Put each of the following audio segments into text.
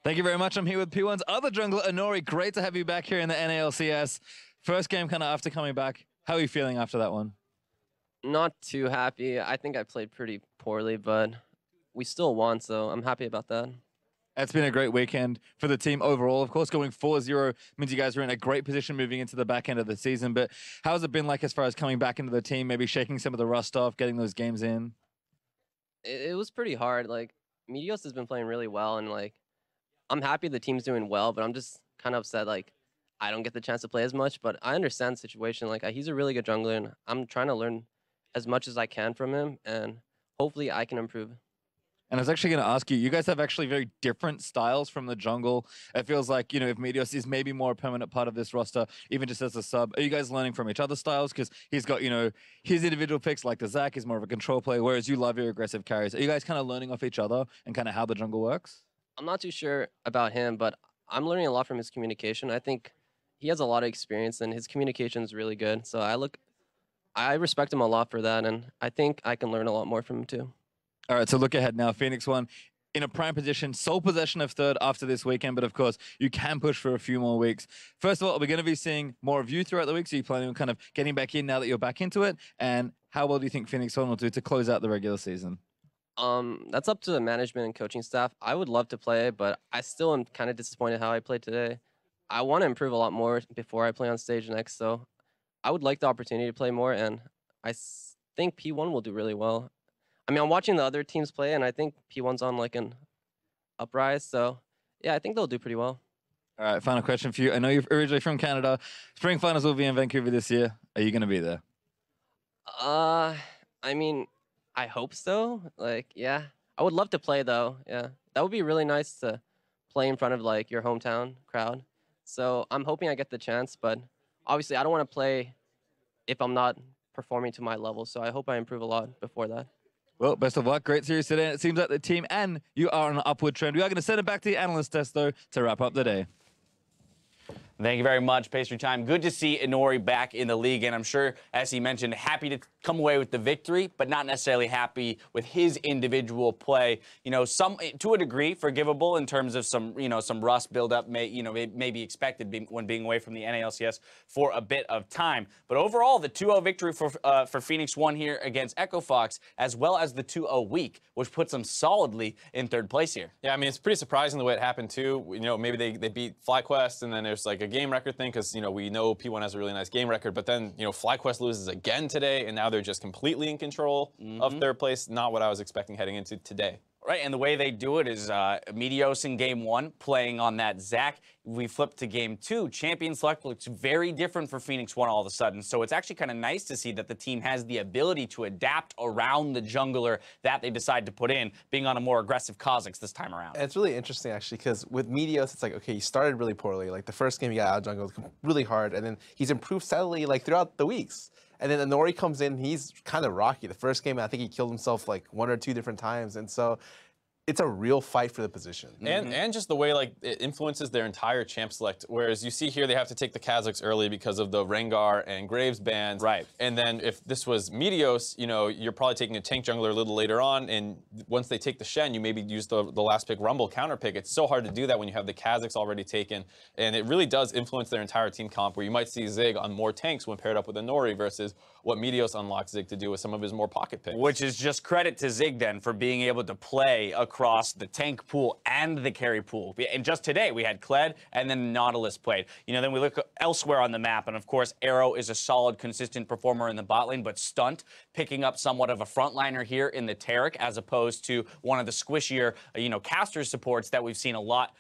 Thank you very much. I'm here with P1's other jungler, Inori. Great to have you back here in the NALCS. First game kind of after coming back. How are you feeling after that one? Not too happy. I think I played pretty poorly, but we still won, so I'm happy about that. It's been a great weekend for the team overall. Of course, going 4-0 means you guys are in a great position moving into the back end of the season. But how's it been like as far as coming back into the team, maybe shaking some of the rust off, getting those games in? It was pretty hard. Like, METEOS has been playing really well, and like, I'm happy the team's doing well, but I'm just kind of upset, like, I don't get the chance to play as much, but I understand the situation. Like, he's a really good jungler, and I'm trying to learn as much as I can from him, and hopefully I can improve. And I was actually going to ask you, you guys have actually very different styles from the jungle. It feels like, you know, if METEOS is maybe more a permanent part of this roster, even just as a sub, are you guys learning from each other's styles? Because he's got, you know, his individual picks like the Zac is more of a control player, whereas you love your aggressive carries. Are you guys kind of learning off each other and kind of how the jungle works? I'm not too sure about him, but I'm learning a lot from his communication. I think he has a lot of experience, and his communication is really good. So I respect him a lot for that, and I think I can learn a lot more from him too. All right, so look ahead now. Phoenix won in a prime position, sole possession of third after this weekend, but of course, you can push for a few more weeks. First of all, are we going to be seeing more of you throughout the week? So you planning on kind of getting back in now that you're back into it? And how well do you think Phoenix One will do to close out the regular season? That's up to the management and coaching staff. I would love to play, but I still am kind of disappointed how I played today. I want to improve a lot more before I play on stage next, so I would like the opportunity to play more, and think P1 will do really well. I mean, I'm watching the other teams play, and I think P1's on like an uprise. So, yeah, I think they'll do pretty well. All right, final question for you. I know you're originally from Canada. Spring Finals will be in Vancouver this year. Are you going to be there? I mean, I hope so. Like, yeah. I would love to play, though. Yeah. That would be really nice to play in front of, like, your hometown crowd. So I'm hoping I get the chance, but obviously I don't want to play if I'm not performing to my level. So I hope I improve a lot before that. Well, best of luck. Great series today. It seems like the team and you are on an upward trend. We are going to send it back to the analyst test, though, to wrap up the day. Thank you very much, Pastry Time. Good to see Inori back in the league, and I'm sure, as he mentioned, happy to come away with the victory, but not necessarily happy with his individual play. You know, to a degree, forgivable in terms of some rust buildup, may be expected when being away from the NALCS for a bit of time. But overall, the 2-0 victory for Phoenix One here against Echo Fox, as well as the 2-0 week, which puts them solidly in third place here. Yeah, I mean, it's pretty surprising the way it happened too. You know, maybe they beat FlyQuest, and then there's like a game record thing because, you know, we know P1 has a really nice game record, but then, you know, FlyQuest loses again today, and now they're just completely in control of third place. Not what I was expecting heading into today. Right, and the way they do it is METEOS in game 1 playing on that Zac. We flip to game 2. Champion select looks very different for Phoenix One all of a sudden. So it's actually kind of nice to see that the team has the ability to adapt around the jungler that they decide to put in, being on a more aggressive kha'zix this time around. And it's really interesting, actually, because with METEOS, it's like, okay, he started really poorly. Like, the first game he got out of jungle was really hard, and then he's improved steadily, like, throughout the weeks. And then Inori comes in, he's kind of rocky. The first game, I think he killed himself like 1 or 2 different times. And so it's a real fight for the position. And just the way like it influences their entire champ select. Whereas you see here they have to take the kha'zix early because of the Rengar and Graves bans. Right. And then if this was METEOS, you know, you're probably taking a tank jungler a little later on, and once they take the Shen, you maybe use the last pick Rumble counter pick. It's so hard to do that when you have the kha'zix already taken. And it really does influence their entire team comp, where you might see Zig on more tanks when paired up with Inori versus what METEOS unlocks Zig to do with some of his more pocket picks. Which is just credit to Zig then for being able to play across the tank pool and the carry pool. And just today we had Kled and then Nautilus played. You know, then we look elsewhere on the map, and of course Arrow is a solid, consistent performer in the bot lane, but Stunt picking up somewhat of a frontliner here in the Taric, as opposed to one of the squishier, caster supports that we've seen a lot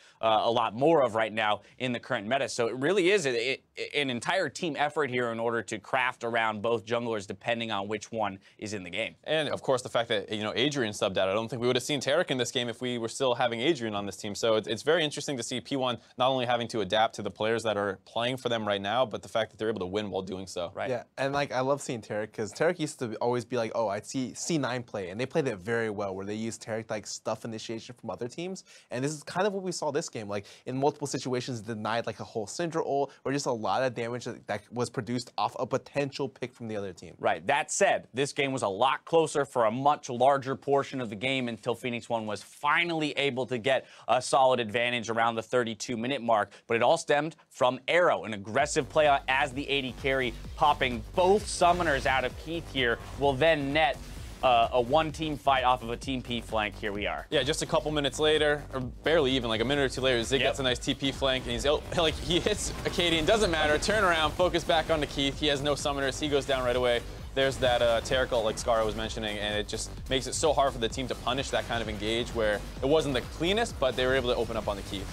more of right now in the current meta. So it really is an entire team effort here in order to craft around both junglers depending on which one is in the game. And of course the fact that, you know, Adrian subbed out. I don't think we would have seen Taric in this game if we were still having Adrian on this team. So it's very interesting to see P1 not only having to adapt to the players that are playing for them right now, but the fact that they're able to win while doing so. Right. Yeah, and like I love seeing Taric, because Taric used to always be like, oh, I'd see C9 play, and they played it very well, where they used Taric like stuff initiation from other teams. And this is kind of what we saw this game. Like in multiple situations, denied like a whole Syndra ult, or just a lot of damage that was produced off a potential pick from the other team. Right. That said, this game was a lot closer for a much larger portion of the game until Phoenix One went was finally able to get a solid advantage around the 32-minute mark, but it all stemmed from Arrow, an aggressive play as the AD carry, popping both summoners out of Keith here, will then net a one-team fight off of a Team P flank. Here we are. Yeah, just a couple minutes later, or barely even, like a minute or two later, Zig gets a nice TP flank, and he's like, he hits AKAADIAN, doesn't matter, turn around, focus back onto Keith. He has no summoners, he goes down right away. There's that Terrical, like Scara was mentioning, and it just makes it so hard for the team to punish that kind of engage where it wasn't the cleanest, but they were able to open up on the Keith.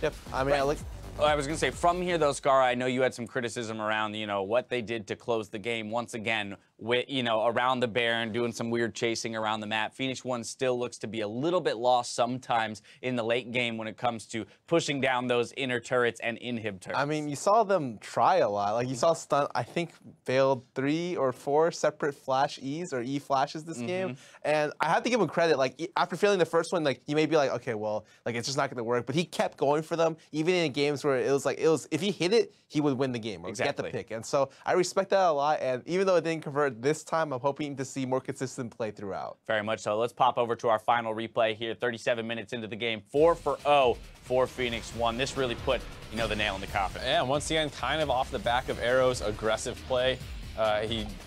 Yep, I mean, I was going to say, from here, though, Scara, I know you had some criticism around, what they did to close the game once again with, around the Baron, doing some weird chasing around the map. Phoenix 1 still looks to be a little bit lost sometimes in the late game when it comes to pushing down those inner turrets and inhib turrets. I mean, you saw them try a lot. Like, you saw Stunt, I think, failed 3 or 4 separate flash E's or E flashes this game. And I have to give him credit. Like, after failing the first one, like, you may be like, okay, well, like, it's just not going to work. But he kept going for them, even in games where it was if he hit it, he would win the game or get the pick. And so I respect that a lot. And even though it didn't convert this time, I'm hoping to see more consistent play throughout. Very much so. Let's pop over to our final replay here. 37 minutes into the game, 4-0 for Phoenix 1. This really put, the nail in the coffin. Yeah, and once again, kind of off the back of Arrow's aggressive play.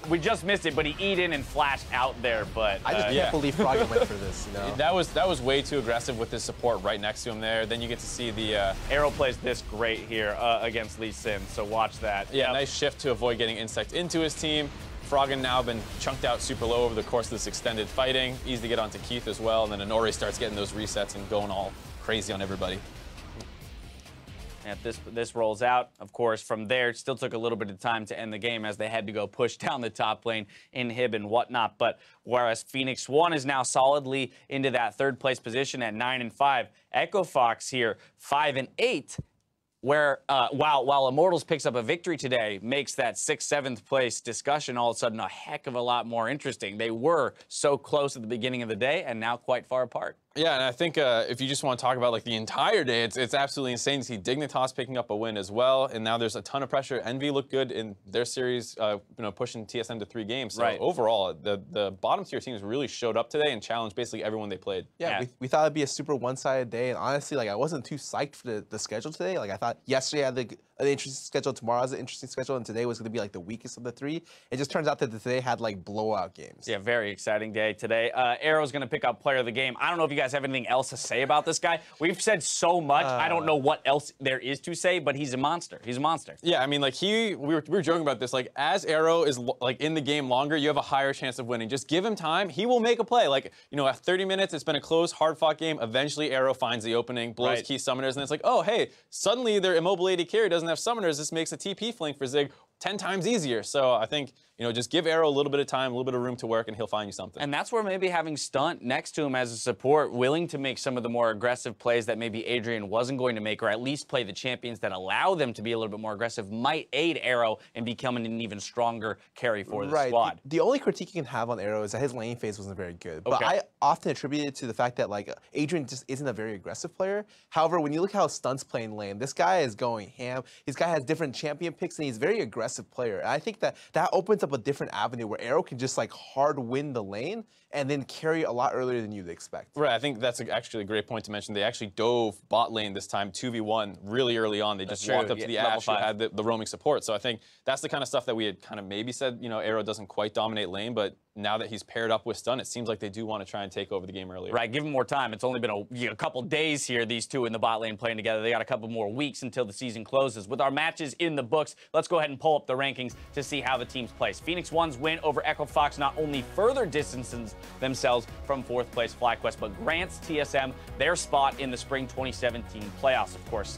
We just missed it, but he eat in and flashed out there. But I just can't believe FROGGEN went for this. That was way too aggressive with his support right next to him there. Then you get to see the Arrow plays this great here against Lee Sin. So watch that. Yeah, nice shift to avoid getting Insect into his team. FROGGEN now been chunked out super low over the course of this extended fighting. Easy to get onto Keith as well, and then Honore starts getting those resets and going all crazy on everybody. If this rolls out, of course, from there, it still took a little bit of time to end the game as they had to go push down the top lane, inhib and whatnot. But whereas Phoenix 1 is now solidly into that third place position at 9-5, Echo Fox here 5-8. Where while Immortals picks up a victory today, makes that 6th, 7th place discussion all of a sudden a heck of a lot more interesting. They were so close at the beginning of the day and now quite far apart. Yeah, and I think if you just want to talk about like the entire day, it's absolutely insane to see Dignitas picking up a win as well. And now there's a ton of pressure. Envy looked good in their series, pushing TSM to 3 games. So overall, the bottom tier teams really showed up today and challenged basically everyone they played. Yeah, we thought it'd be a super one-sided day, and honestly, like I wasn't too psyched for the schedule today. Like I thought yesterday I had an interesting schedule, tomorrow has an interesting schedule, and today was going to be like the weakest of the 3. It just turns out that today had like blowout games. Yeah, very exciting day today. Arrow's going to pick up player of the game. I don't know if you guys have anything else to say about this guy. We've said so much. I don't know what else there is to say, but he's a monster. He's a monster. Yeah, I mean, like we were joking about this. Like as Arrow is like in the game longer, you have a higher chance of winning. Just give him time. He will make a play. Like, at 30 minutes, it's been a close, hard-fought game. Eventually, Arrow finds the opening, blows key summoners, and it's like, oh, hey, suddenly their immobile AD carry doesn't have summoners. This makes a TP flank for Zig 10 times easier. So I think, just give Arrow a little bit of time, a little bit of room to work, and he'll find you something. And that's where maybe having Stunt next to him as a support, willing to make some of the more aggressive plays that maybe Adrian wasn't going to make, or at least play the champions that allow them to be a little bit more aggressive, might aid Arrow in becoming an even stronger carry for the squad. The only critique you can have on Arrow is that his lane phase wasn't very good. But I often attribute it to the fact that like Adrian just isn't a very aggressive player. However, when you look how Stunt's playing lane, this guy is going ham. This guy has different champion picks, and he's a very aggressive player. And I think that opens up a different avenue where Arrow can just like hard win the lane and then carry a lot earlier than you'd expect. Right, I think that's actually a great point to mention. They actually dove bot lane this time, 2v1, really early on. They just walked up to the Ashe, who had the roaming support. So I think that's the kind of stuff that we had kind of maybe said, Arrow doesn't quite dominate lane, but now that he's paired up with Stun, it seems like they do want to try and take over the game earlier. Right, give him more time. It's only been a couple days here, these two in the bot lane playing together. They got a couple more weeks until the season closes. With our matches in the books, let's go ahead and pull up the rankings to see how the teams place. Phoenix 1's win over Echo Fox not only further distances themselves from 4th place FlyQuest, but grants TSM their spot in the spring 2017 playoffs, of course.